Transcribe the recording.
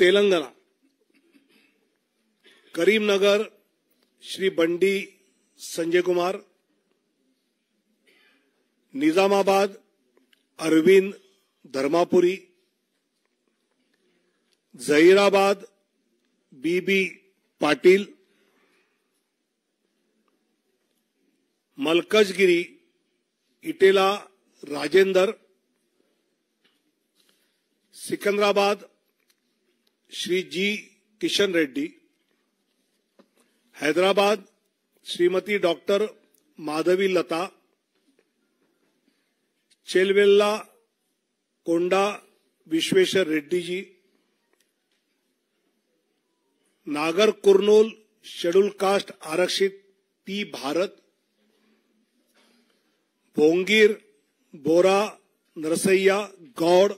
तेलंगाना, करीमनगर श्री बंडी संजय कुमार, निजामाबाद अरविंद धर्मापुरी, जहीराबाद बीबी पाटिल, मलकजगिरी इटेला राजेंदर, सिकंदराबाद श्री जी Kishan Reddy, Hyderabad Shrimati doctor Madhavi लता, चेलवेल्ला कोंडा विश्वेश्वर रेड्डी जी, नागर Kurnool schedule caste आरक्षित P Bharat, Bhongir बोरा नरसैया गौड़,